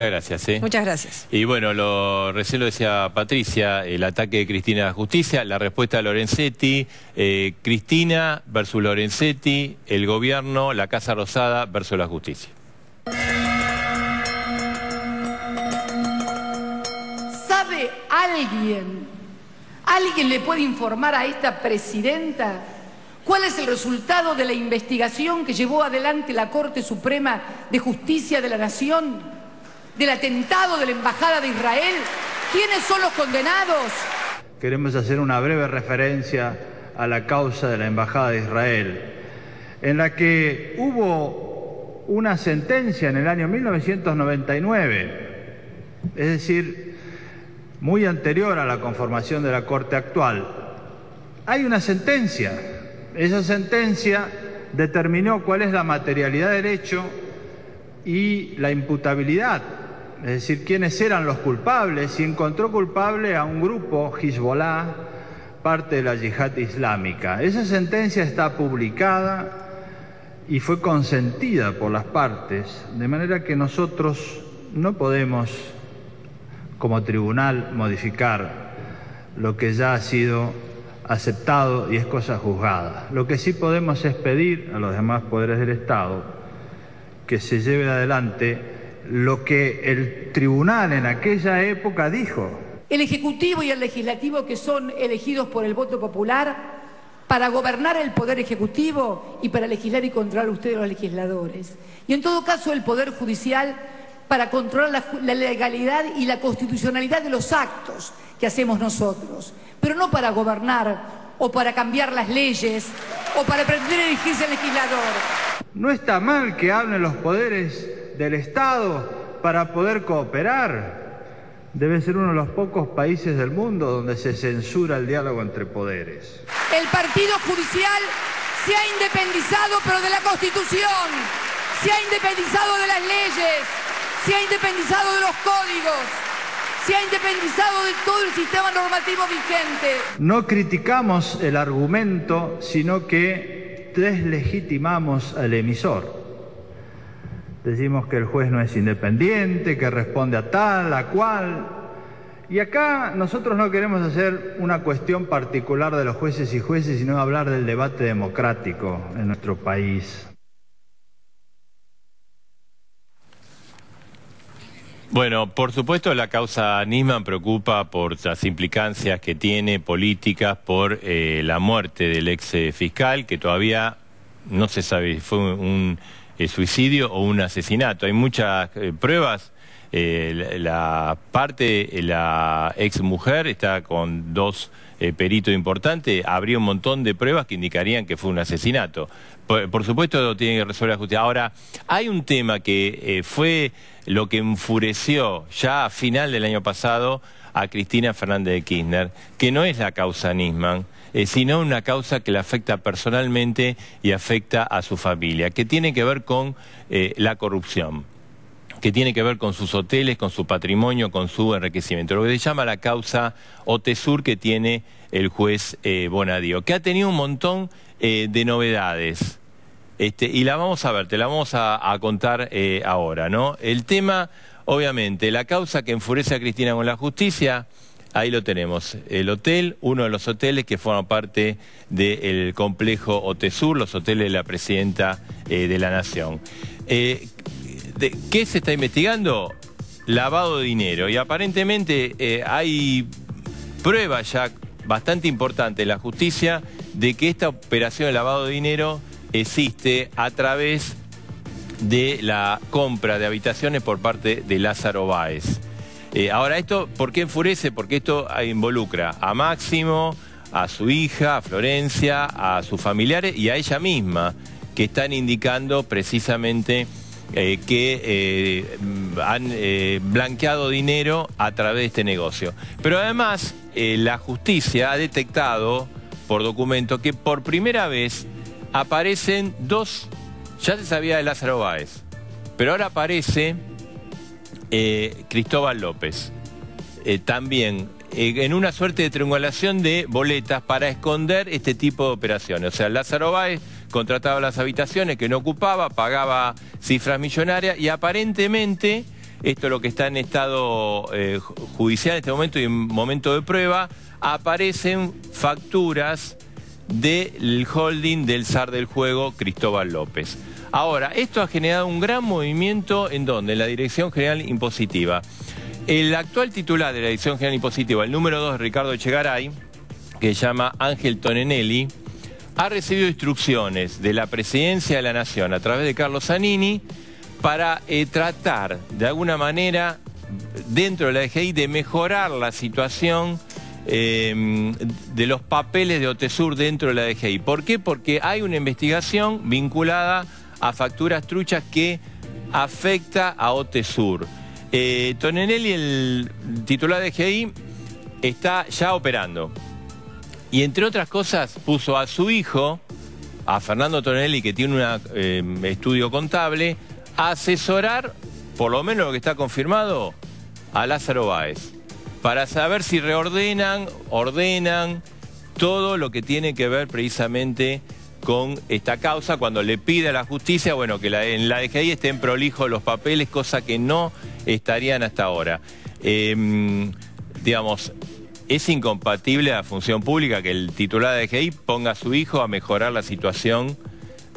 Gracias. Muchas gracias. Y bueno, recién lo decía Patricia, el ataque de Cristina a la justicia, la respuesta de Lorenzetti, Cristina versus Lorenzetti, el gobierno, la Casa Rosada versus la justicia. ¿Sabe alguien le puede informar a esta presidenta cuál es el resultado de la investigación que llevó adelante la Corte Suprema de Justicia de la Nación del atentado de la Embajada de Israel? ¿Quiénes son los condenados? Queremos hacer una breve referencia a la causa de la Embajada de Israel, en la que hubo una sentencia en el año 1999, es decir, muy anterior a la conformación de la Corte actual. Hay una sentencia. Esa sentencia determinó cuál es la materialidad del hecho y la imputabilidad, es decir, quiénes eran los culpables, y encontró culpable a un grupo, Hezbollah, parte de la yihad islámica. Esa sentencia está publicada y fue consentida por las partes, de manera que nosotros no podemos, como tribunal, modificar lo que ya ha sido aceptado y es cosa juzgada. Lo que sí podemos es pedir a los demás poderes del Estado que se lleve adelante lo que el tribunal en aquella época dijo. El Ejecutivo y el Legislativo, que son elegidos por el voto popular para gobernar el Poder Ejecutivo y para legislar y controlar ustedes los legisladores. Y en todo caso el Poder Judicial para controlar la legalidad y la constitucionalidad de los actos que hacemos nosotros, pero no para gobernar o para cambiar las leyes o para pretender elegirse el legislador. No está mal que hablen los poderes del Estado para poder cooperar. Debe ser uno de los pocos países del mundo donde se censura el diálogo entre poderes. El Partido Judicial se ha independizado, pero de la Constitución, se ha independizado de las leyes, se ha independizado de los códigos, se ha independizado de todo el sistema normativo vigente. No criticamos el argumento, sino que deslegitimamos al emisor. Decimos que el juez no es independiente, que responde a tal, a cual. Y acá nosotros no queremos hacer una cuestión particular de los jueces y jueces, sino hablar del debate democrático en nuestro país. Bueno, por supuesto la causa Nisman preocupa por las implicancias que tiene políticas, por la muerte del ex fiscal, que todavía no se sabe si fue un suicidio o un asesinato. Hay muchas pruebas. La ex mujer está con dos peritos importantes. Habría un montón de pruebas que indicarían que fue un asesinato. Por supuesto lo tiene que resolver la justicia. Ahora, hay un tema que fue lo que enfureció ya a final del año pasado a Cristina Fernández de Kirchner, que no es la causa Nisman, sino una causa que le afecta personalmente y afecta a su familia, que tiene que ver con la corrupción, que tiene que ver con sus hoteles, con su patrimonio, con su enriquecimiento. Lo que se llama la causa Otesur que tiene el juez Bonadío, que ha tenido un montón de novedades. Y la vamos a ver, te la vamos a contar ahora, ¿no? El tema, obviamente, la causa que enfurece a Cristina con la justicia, ahí lo tenemos. El hotel, uno de los hoteles que forma parte del complejo Otesur, los hoteles de la presidenta de la Nación. ¿Qué se está investigando? Lavado de dinero. Y aparentemente hay pruebas ya bastante importantes en la justicia de que esta operación de lavado de dinero existe a través de la compra de habitaciones por parte de Lázaro Báez. Ahora, ¿esto por qué enfurece? Porque esto involucra a Máximo, a su hija, a Florencia, a sus familiares y a ella misma, que están indicando precisamente que han blanqueado dinero a través de este negocio. Pero además, la justicia ha detectado por documento que por primera vez aparecen dos, ya se sabía de Lázaro Báez, pero ahora aparece Cristóbal López, también en una suerte de triangulación de boletas para esconder este tipo de operaciones. O sea, Lázaro Báez contrataba las habitaciones que no ocupaba, pagaba cifras millonarias y aparentemente esto es lo que está en estado judicial en este momento y en momento de prueba, aparecen facturas del holding del zar del juego, Cristóbal López. Ahora, esto ha generado un gran movimiento ¿en dónde? En la Dirección General Impositiva. El actual titular de la Dirección General Impositiva, el número 2, Ricardo Echegaray, que se llama Ángel Tonenelli, ha recibido instrucciones de la Presidencia de la Nación a través de Carlos Zanini para tratar de alguna manera dentro de la DGI de mejorar la situación de los papeles de OTESUR dentro de la DGI. ¿Por qué? Porque hay una investigación vinculada a facturas truchas que afecta a OTESUR. Tonenelli, el titular de DGI, está ya operando. Y entre otras cosas puso a su hijo, a Fernando Tonenelli, que tiene un estudio contable, a asesorar, por lo menos lo que está confirmado, a Lázaro Báez, para saber si ordenan todo lo que tiene que ver precisamente con esta causa, cuando le pide a la justicia, bueno, que en la DGI estén prolijos los papeles, cosa que no estarían hasta ahora. Digamos, es incompatible a la función pública que el titular de DGI ponga a su hijo a mejorar la situación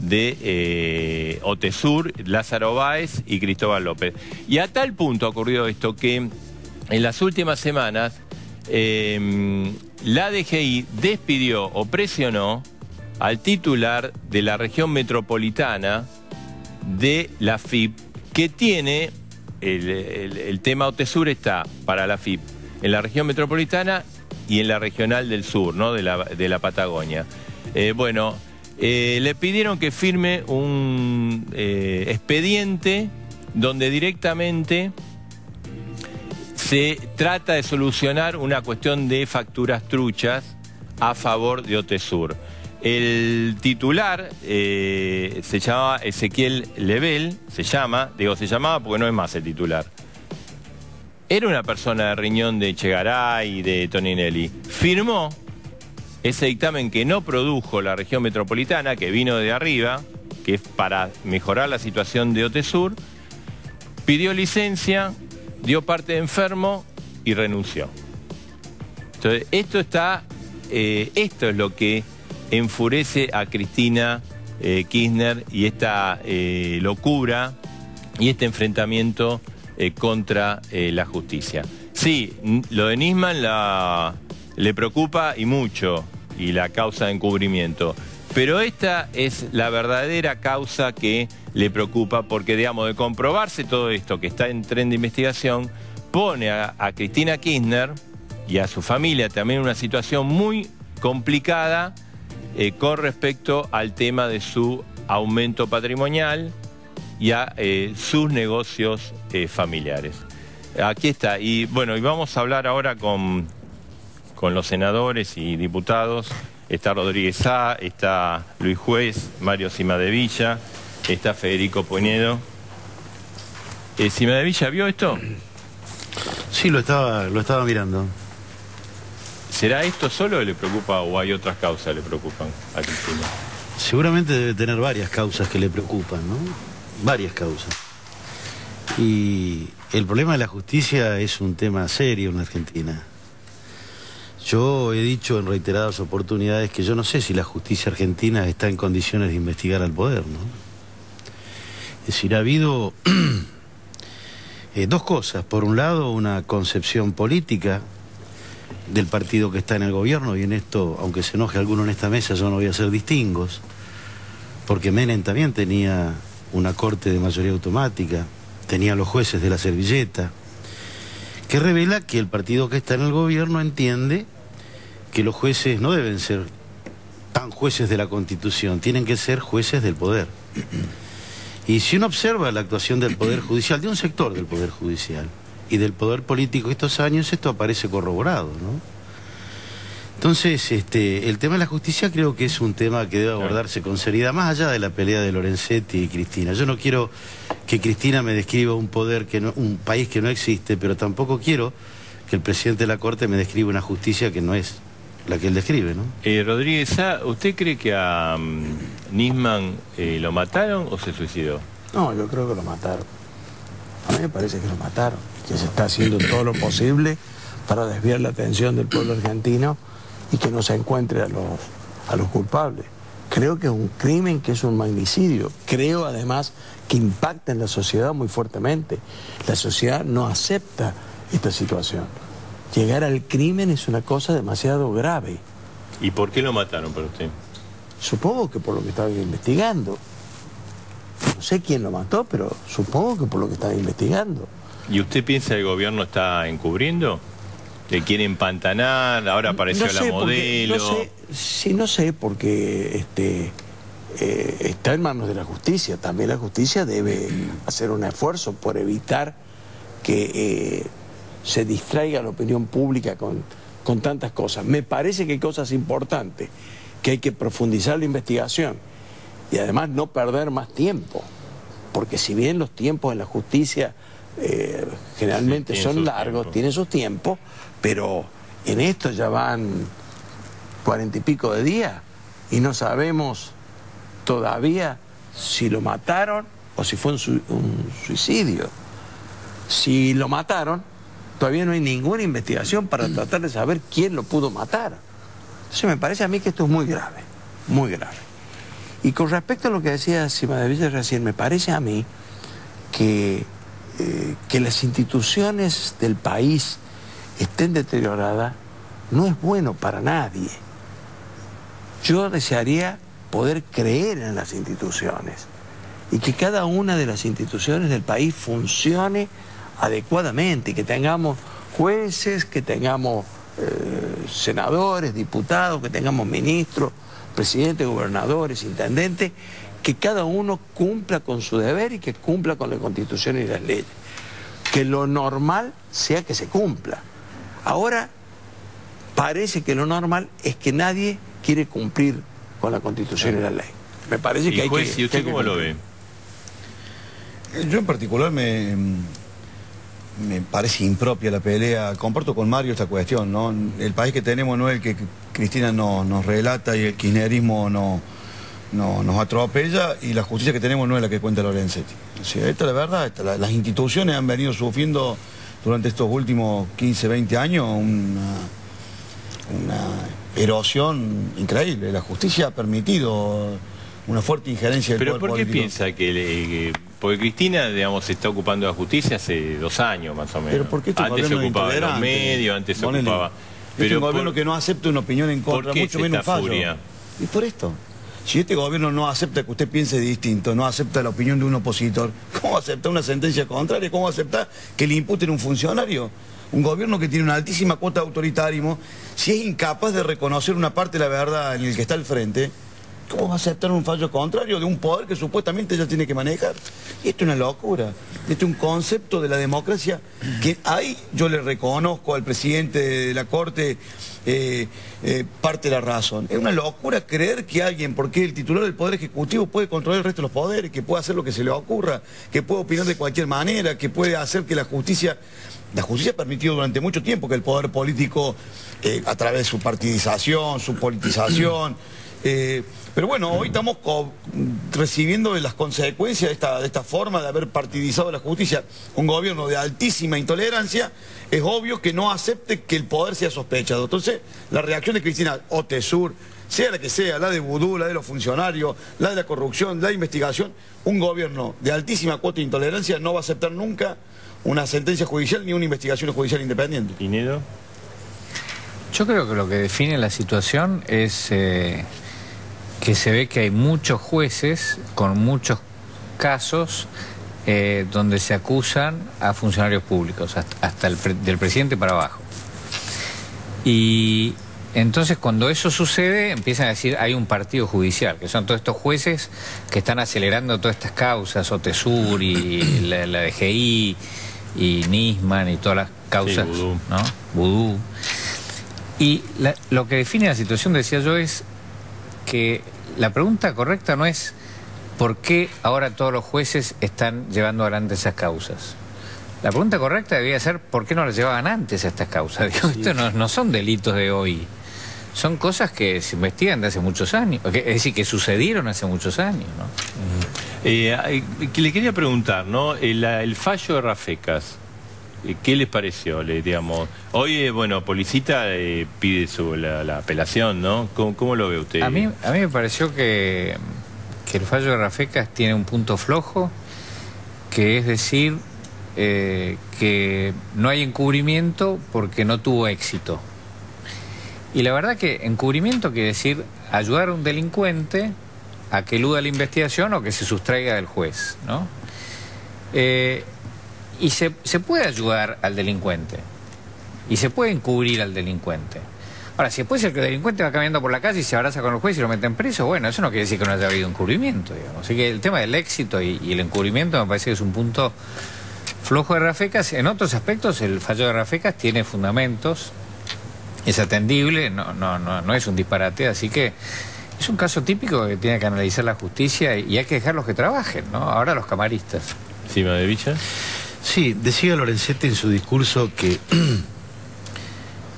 de OTESUR, Lázaro Báez y Cristóbal López. Y a tal punto ha ocurrido esto que en las últimas semanas la DGI despidió o presionó al titular de la región metropolitana de la FIP, que tiene el tema OTESUR, está para la FIP en la región metropolitana y en la regional del sur, ¿no? de la Patagonia. Le pidieron que firme un expediente donde directamente se trata de solucionar una cuestión de facturas truchas a favor de OTESUR. El titular se llamaba Ezequiel Lebel, se llamaba porque no es más el titular. Era una persona de riñón de Echegaray y de Tonenelli. Firmó ese dictamen que no produjo la región metropolitana, que vino de arriba, que es para mejorar la situación de OTESUR, pidió licencia, dio parte de enfermo y renunció. Entonces, esto es lo que enfurece a Cristina Kirchner y esta locura y este enfrentamiento contra la justicia. Sí, lo de Nisman le preocupa y mucho, y la causa de encubrimiento, pero esta es la verdadera causa que le preocupa, porque, digamos, de comprobarse todo esto que está en tren de investigación, pone a Cristina Kirchner y a su familia también en una situación muy complicada con respecto al tema de su aumento patrimonial y a sus negocios familiares. Aquí está. Y bueno, y vamos a hablar ahora con los senadores y diputados. Está Rodríguez Sá, está Luis Juez, Mario Cimadevilla, está Federico Puenedo. ¿Cimadevilla vio esto? Sí, lo estaba mirando. ¿Será esto solo que le preocupa o hay otras causas que le preocupan a Cristina? Seguramente debe tener varias causas que le preocupan, ¿no? Varias causas. Y el problema de la justicia es un tema serio en la Argentina. Yo he dicho en reiteradas oportunidades que yo no sé si la justicia argentina está en condiciones de investigar al poder, ¿no? Es decir, ha habido dos cosas. Por un lado, una concepción política del partido que está en el gobierno, y en esto, aunque se enoje alguno en esta mesa, yo no voy a hacer distingos, porque Menem también tenía una corte de mayoría automática, tenía los jueces de la servilleta, que revela que el partido que está en el gobierno entiende que los jueces no deben ser tan jueces de la Constitución, tienen que ser jueces del poder. Y si uno observa la actuación del Poder Judicial, de un sector del Poder Judicial y del Poder Político estos años, esto aparece corroborado, ¿no? Entonces, el tema de la justicia creo que es un tema que debe abordarse con seriedad, más allá de la pelea de Lorenzetti y Cristina. Yo no quiero que Cristina me describa un país que no existe, pero tampoco quiero que el presidente de la Corte me describa una justicia que no es la que él describe, ¿no? Rodríguez, ¿usted cree que a Nisman lo mataron o se suicidó? No, yo creo que lo mataron. A mí me parece que lo mataron, que se está haciendo todo lo posible para desviar la atención del pueblo argentino y que no se encuentre a los culpables. Creo que es un crimen, que es un magnicidio. Creo además que impacta en la sociedad muy fuertemente. La sociedad no acepta esta situación. Llegar al crimen es una cosa demasiado grave. ¿Y por qué lo mataron para usted? Supongo que por lo que estaban investigando. No sé quién lo mató, pero supongo que por lo que estaban investigando. ¿Y usted piensa que el gobierno está encubriendo? ¿Le quiere empantanar? Ahora apareció la modelo. No sé, porque está en manos de la justicia. También la justicia debe hacer un esfuerzo por evitar que se distraiga la opinión pública con tantas cosas. Me parece que hay cosas importantes, que hay que profundizar la investigación y además no perder más tiempo, porque si bien los tiempos en la justicia generalmente son largos, tienen sus tiempos, pero en esto ya van 40 y pico de días y no sabemos todavía si lo mataron o si fue un suicidio. Si lo mataron, todavía no hay ninguna investigación para tratar de saber quién lo pudo matar. Entonces me parece a mí que esto es muy grave, muy grave. Y con respecto a lo que decía Sima de Villa recién, me parece a mí que las instituciones del país estén deterioradas no es bueno para nadie. Yo desearía poder creer en las instituciones y que cada una de las instituciones del país funcione adecuadamente, que tengamos jueces, que tengamos senadores, diputados, que tengamos ministros, presidentes, gobernadores, intendentes, que cada uno cumpla con su deber y que cumpla con la Constitución y las leyes. Que lo normal sea que se cumpla. Ahora parece que lo normal es que nadie quiere cumplir con la Constitución y la ley. Me parece que hay que... ¿Y usted cómo lo ve? Yo en particular me parece impropia la pelea. Comparto con Mario esta cuestión, ¿no? El país que tenemos no es el que Cristina nos relata y el kirchnerismo nos atropella, y la justicia que tenemos no es la que cuenta Lorenzetti. O sea, esta es la verdad. Las instituciones han venido sufriendo durante estos últimos 15, 20 años una erosión increíble. La justicia ha permitido una fuerte injerencia del poder político. ¿Pero por qué piensa que porque Cristina, digamos, se está ocupando de la justicia hace 2 años más o menos? Pero ¿por qué antes se ocupaba de los medios, antes se ocupaba... Pero un gobierno que no acepta una opinión en contra, mucho menos un fallo. Furia? Y por esto. Si este gobierno no acepta que usted piense distinto, no acepta la opinión de un opositor, ¿cómo acepta una sentencia contraria? ¿Cómo acepta que le imputen a un funcionario? Un gobierno que tiene una altísima cuota de autoritarismo, si es incapaz de reconocer una parte de la verdad en el que está al frente, ¿cómo va a aceptar un fallo contrario de un poder que supuestamente ya tiene que manejar? Y esto es una locura. Esto es un concepto de la democracia que ahí yo le reconozco al presidente de la Corte parte de la razón. Es una locura creer que alguien, porque el titular del Poder Ejecutivo puede controlar el resto de los poderes, que puede hacer lo que se le ocurra, que puede opinar de cualquier manera, que puede hacer que la justicia ha permitido durante mucho tiempo que el poder político, a través de su partidización, su politización, pero bueno, hoy estamos recibiendo las consecuencias de esta forma de haber partidizado la justicia. Un gobierno de altísima intolerancia, es obvio que no acepte que el poder sea sospechado. Entonces, la reacción de Cristina Otesur, sea la que sea, la de Vudú, la de los funcionarios, la de la corrupción, la de investigación, un gobierno de altísima cuota de intolerancia no va a aceptar nunca una sentencia judicial ni una investigación judicial independiente. ¿Pinedo? Yo creo que lo que define la situación es que se ve que hay muchos jueces con muchos casos donde se acusan a funcionarios públicos, hasta del presidente para abajo. Y entonces cuando eso sucede empiezan a decir hay un partido judicial, que son todos estos jueces que están acelerando todas estas causas, Otesur y la DGI y Nisman y todas las causas, sí, Vudú, ¿no? Vudú. Y lo que define la situación, decía yo, es que la pregunta correcta no es por qué ahora todos los jueces están llevando adelante esas causas. La pregunta correcta debía ser por qué no las llevaban antes estas causas. Digo, esto no son delitos de hoy, son cosas que se investigan de hace muchos años, es decir, que sucedieron hace muchos años, ¿no? Le quería preguntar, ¿no? El fallo de Rafecas, ¿qué les pareció? Digamos, hoy, bueno, Policita pide la apelación, ¿no? ¿Cómo lo ve usted? A mí me pareció que el fallo de Rafecas tiene un punto flojo, que es decir, que no hay encubrimiento porque no tuvo éxito. Y la verdad que encubrimiento quiere decir ayudar a un delincuente a que eluda la investigación o que se sustraiga del juez, ¿no? Y se puede ayudar al delincuente y se puede encubrir al delincuente. Ahora, si después el delincuente va caminando por la calle y se abraza con el juez y lo meten preso, bueno, eso no quiere decir que no haya habido encubrimiento, digamos. Así que el tema del éxito y el encubrimiento me parece que es un punto flojo de Rafecas. En otros aspectos el fallo de Rafecas tiene fundamentos, es atendible, no es un disparate, así que es un caso típico que tiene que analizar la justicia y hay que dejarlos que trabajen, ¿no? Ahora los camaristas. ¿Sí, Madevilla? Sí, decía Lorenzetti en su discurso que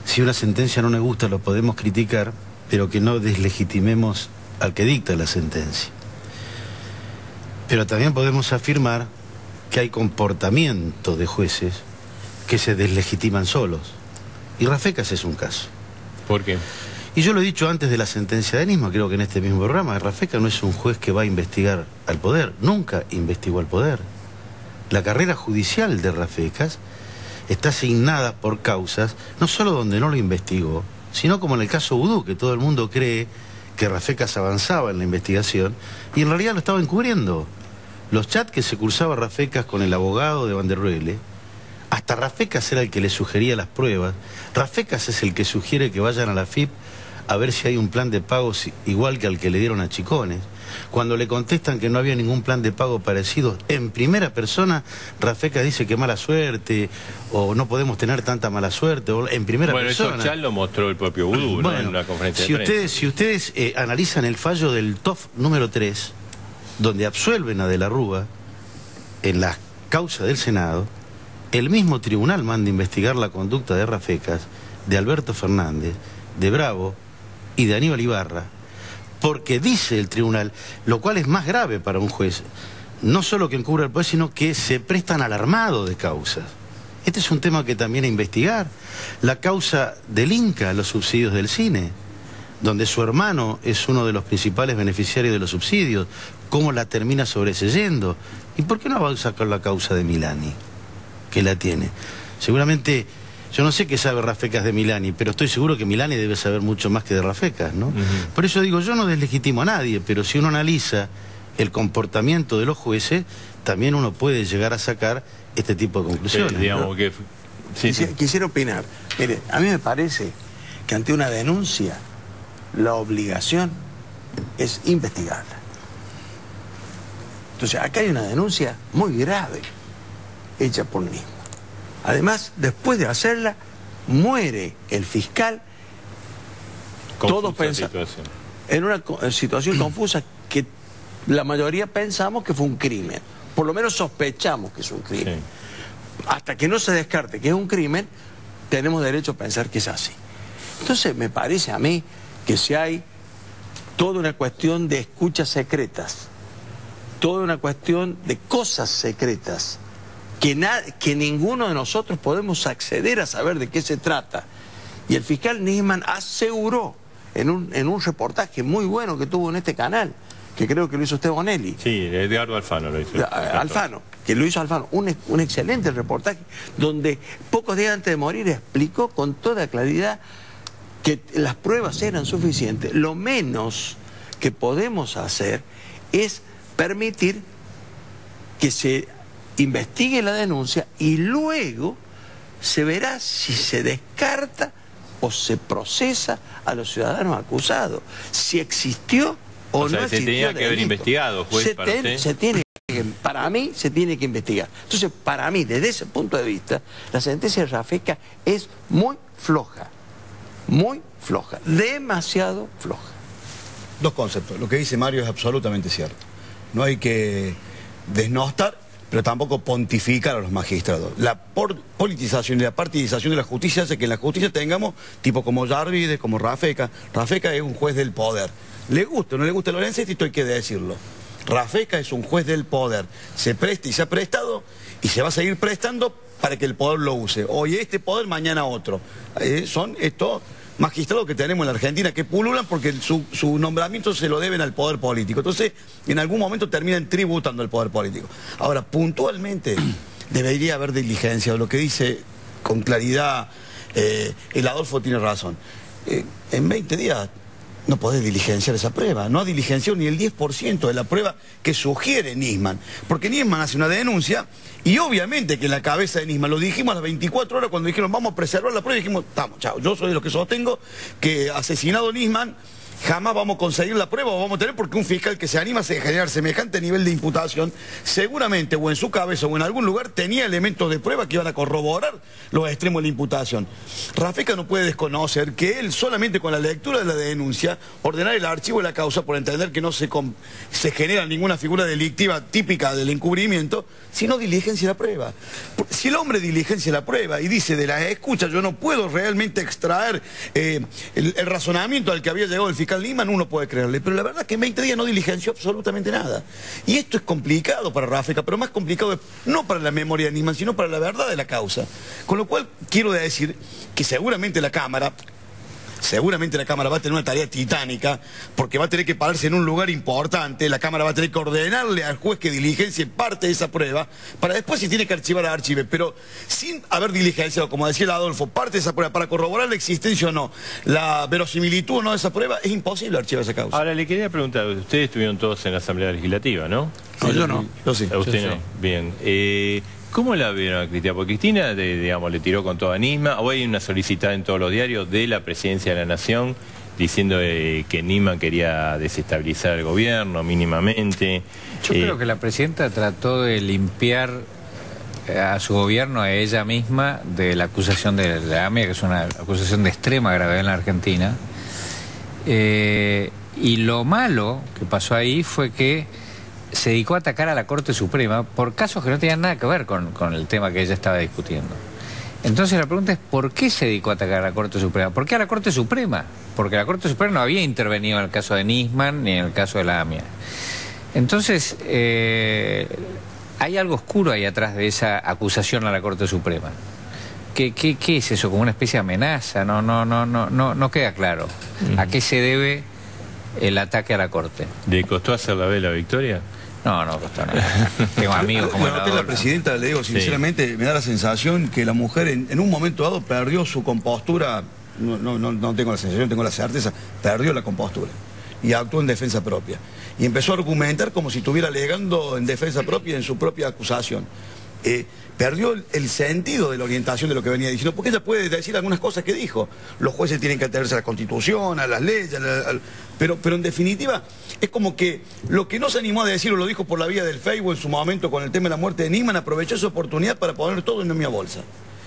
si una sentencia no nos gusta lo podemos criticar, pero que no deslegitimemos al que dicta la sentencia. Pero también podemos afirmar que hay comportamientos de jueces que se deslegitiman solos. Y Rafecas es un caso. ¿Por qué? Y yo lo he dicho antes de la sentencia de Nisman, creo que en este mismo programa, Rafecas no es un juez que va a investigar al poder, nunca investigó al poder. La carrera judicial de Rafecas está asignada por causas, no solo donde no lo investigó, sino como en el caso Vudú, que todo el mundo cree que Rafecas avanzaba en la investigación, y en realidad lo estaba encubriendo. Los chats que se cursaba Rafecas con el abogado de Van der Roele, hasta Rafecas era el que le sugería las pruebas. Rafecas es el que sugiere que vayan a la FIP a ver si hay un plan de pagos igual que al que le dieron a Chicones. Cuando le contestan que no había ningún plan de pago parecido, en primera persona, Rafecas dice que mala suerte, o no podemos tener tanta mala suerte, o en primera persona. Bueno, eso ya lo mostró el propio Vudú, ¿no? En una conferencia de prensa. Si ustedes analizan el fallo del TOF número 3, donde absuelven a De la Rúa en la causa del Senado, el mismo tribunal manda investigar la conducta de Rafecas, de Alberto Fernández, de Bravo y de Aníbal Ibarra, porque dice el tribunal, lo cual es más grave para un juez, no solo que encubra el poder, sino que se prestan al armado de causas. Este es un tema que también a investigar. La causa del Inca, los subsidios del cine, donde su hermano es uno de los principales beneficiarios de los subsidios, cómo la termina sobreseyendo. ¿Y por qué no va a sacar la causa de Milani, que la tiene? Seguramente, yo no sé qué sabe Rafecas de Milani, pero estoy seguro que Milani debe saber mucho más que de Rafecas, ¿no? Por eso digo, yo no deslegitimo a nadie, pero si uno analiza el comportamiento de los jueces, también uno puede llegar a sacar este tipo de conclusiones. Digamos, ¿no? Que... Quisiera opinar. Mire, a mí me parece que ante una denuncia, la obligación es investigarla. Entonces, acá hay una denuncia muy grave hecha por Nisman. Además, después de hacerla, muere el fiscal. Todos pensamos en una situación confusa que la mayoría pensamos que fue un crimen. Por lo menos sospechamos que es un crimen. Sí. Hasta que no se descarte que es un crimen, tenemos derecho a pensar que es así. Entonces, me parece a mí que si hay toda una cuestión de escuchas secretas, toda una cuestión de cosas secretas, que ninguno de nosotros podemos acceder a saber de qué se trata. Y el fiscal Nisman aseguró en un reportaje muy bueno que tuvo en este canal, que creo que lo hizo usted, Bonelli. Sí, Edgardo Alfano lo hizo. Alfano, que lo hizo Alfano. Un excelente reportaje, donde pocos días antes de morir explicó con toda claridad que las pruebas eran suficientes. Lo menos que podemos hacer es permitir que se investigue la denuncia y luego se verá si se descarta o se procesa a los ciudadanos acusados, si existió o no existió. Se tenía que haber investigado, juez, para mí se tiene que investigar. Entonces, para mí, desde ese punto de vista, la sentencia de Rafecas es muy floja, demasiado floja. Dos conceptos. Lo que dice Mario es absolutamente cierto. No hay que desnostar, pero tampoco pontificar a los magistrados. La politización y la partidización de la justicia hace que en la justicia tengamos tipo como Yarvide, como Rafecas. Rafecas es un juez del poder. Le gusta o no le gusta Lorenzetti, esto hay que decirlo. Rafecas es un juez del poder. Se presta y se ha prestado y se va a seguir prestando para que el poder lo use. Hoy este poder, mañana otro. Son estos magistrados que tenemos en la Argentina que pululan porque su nombramiento se lo deben al poder político. Entonces, en algún momento terminan tributando al poder político. Ahora, puntualmente, debería haber diligencia. Lo que dice con claridad el Adolfo tiene razón. En 20 días no podés diligenciar esa prueba. No ha diligenciado ni el 10% de la prueba que sugiere Nisman. Porque Nisman hace una denuncia y obviamente que en la cabeza de Nisman, lo dijimos a las 24 horas cuando dijeron vamos a preservar la prueba y dijimos, estamos, chao, yo soy de los que sostengo que asesinado Nisman jamás vamos a conseguir la prueba o vamos a tener porque un fiscal que se anima a generar semejante nivel de imputación seguramente o en su cabeza o en algún lugar tenía elementos de prueba que iban a corroborar los extremos de la imputación. Rafecas no puede desconocer que él solamente con la lectura de la denuncia ordenar el archivo de la causa por entender que no se genera ninguna figura delictiva típica del encubrimiento, sino diligencia la prueba. Si el hombre diligencia la prueba y dice de las escuchas yo no puedo realmente extraer el razonamiento al que había llegado el fiscal Nisman, uno puede creerle, pero la verdad es que en 20 días no diligenció absolutamente nada. Y esto es complicado para Rafecas, pero más complicado es, no para la memoria de Nisman, sino para la verdad de la causa. Con lo cual quiero decir que seguramente la Cámara va a tener una tarea titánica, porque va a tener que pararse en un lugar importante, la Cámara va a tener que ordenarle al juez que diligencie parte de esa prueba, para después si tiene que archivar a archive, pero sin haber diligenciado, como decía el Adolfo, parte de esa prueba, para corroborar la existencia o no, la verosimilitud o no de esa prueba, es imposible archivar esa causa. Ahora le quería preguntar, ustedes estuvieron todos en la Asamblea Legislativa, ¿no? No, yo no. Yo sí. ¿A usted no? Bien. ¿Cómo la vieron a Cristina? Porque Cristina, digamos, le tiró con toda Nisman. Hoy hay una solicitada en todos los diarios de la Presidencia de la Nación diciendo que Nisman quería desestabilizar el gobierno mínimamente. Yo creo que la Presidenta trató de limpiar a su gobierno, a ella misma, de la acusación de la AMIA, que es una acusación de extrema gravedad en la Argentina. Y lo malo que pasó ahí fue que se dedicó a atacar a la Corte Suprema por casos que no tenían nada que ver con el tema que ella estaba discutiendo. Entonces la pregunta es, ¿por qué se dedicó a atacar a la Corte Suprema? ¿Por qué a la Corte Suprema? Porque la Corte Suprema no había intervenido en el caso de Nisman ni en el caso de la AMIA. Entonces, hay algo oscuro ahí atrás de esa acusación a la Corte Suprema. ¿Qué es eso? ¿Como una especie de amenaza? No queda claro. ¿A qué se debe el ataque a la Corte? ¿Le costó hacer la vela victoria? No costó nada. Tengo amigos como la presidenta, le digo sinceramente, sí. Me da la sensación que la mujer en un momento dado perdió su compostura, no tengo la sensación, tengo la certeza, perdió la compostura y actuó en defensa propia. Y empezó a argumentar como si estuviera alegando en defensa propia en su propia acusación. Perdió el sentido de la orientación de lo que venía diciendo, porque ella puede decir algunas cosas que dijo. Los jueces tienen que atenerse a la Constitución, a las leyes, pero en definitiva es como que lo que no se animó a decir o lo dijo por la vía del Facebook en su momento con el tema de la muerte de Nisman, aprovechó esa oportunidad para poner todo en una bolsa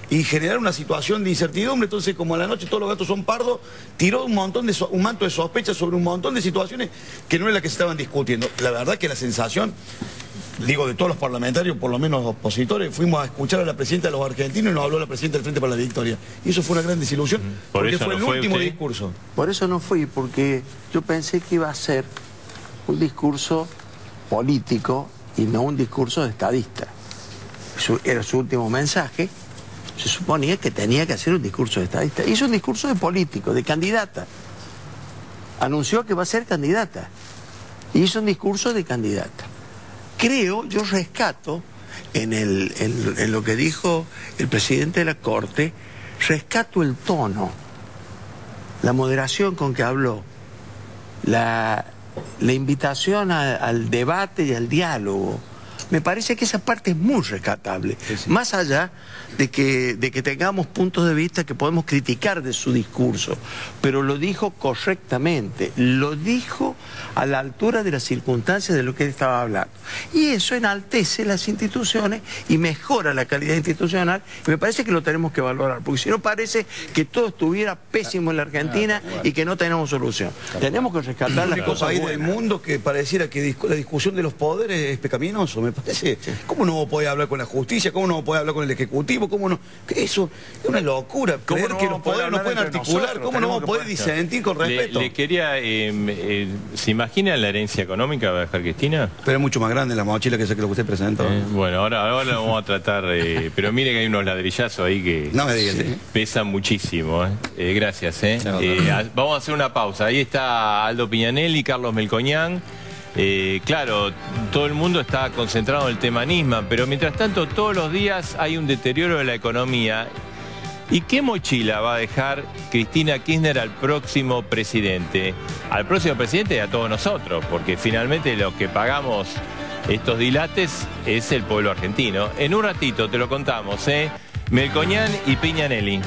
y generar una situación de incertidumbre. Entonces, como a la noche todos los gatos son pardos, tiró un manto de sospecha sobre un montón de situaciones que no es la que se estaban discutiendo. La verdad que la sensación, digo, de todos los parlamentarios, por lo menos opositores, fuimos a escuchar a la presidenta de los argentinos y nos habló la presidenta del Frente para la Victoria. Y eso fue una gran desilusión, porque fue el último discurso. Por eso no fui, porque yo pensé que iba a ser un discurso político y no un discurso de estadista. Era su último mensaje. Se suponía que tenía que hacer un discurso de estadista. Hizo un discurso de político, de candidata. Anunció que va a ser candidata. Hizo un discurso de candidata. Creo, yo rescato en lo que dijo el presidente de la Corte, rescato el tono, la moderación con que habló, la invitación al debate y al diálogo. Me parece que esa parte es muy rescatable, sí. Más allá de que tengamos puntos de vista que podemos criticar de su discurso, pero lo dijo correctamente, lo dijo a la altura de las circunstancias de lo que él estaba hablando. Y eso enaltece las instituciones y mejora la calidad institucional, y me parece que lo tenemos que valorar, porque si no parece que todo estuviera pésimo en la Argentina y que no tenemos solución. Tenemos que rescatar las cosas buenas. Hay del mundo que pareciera que la discusión de los poderes es pecaminoso, me parece. Entonces, ¿cómo no puede hablar con la justicia? ¿Cómo no puede hablar con el Ejecutivo? ¿Cómo no? Que eso es una locura. Creer que los poderes no pueden articular. ¿Cómo no vamos a poder disentir con respeto? Le quería... ¿se imagina la herencia económica que va a dejar Cristina? Pero es mucho más grande la mochila que lo que usted presentó. Bueno, ahora lo vamos a tratar... pero mire que hay unos ladrillazos ahí que no me digas, pesan muchísimo. Gracias. Vamos a hacer una pausa. Ahí está Aldo Piñanelli, Carlos Melcoñán. Claro, todo el mundo está concentrado en el tema Nisman, pero mientras tanto todos los días hay un deterioro de la economía. ¿Y qué mochila va a dejar Cristina Kirchner al próximo presidente? Al próximo presidente y a todos nosotros, porque finalmente los que pagamos estos dilates es el pueblo argentino. En un ratito te lo contamos, Melcoñán y Piñanelli.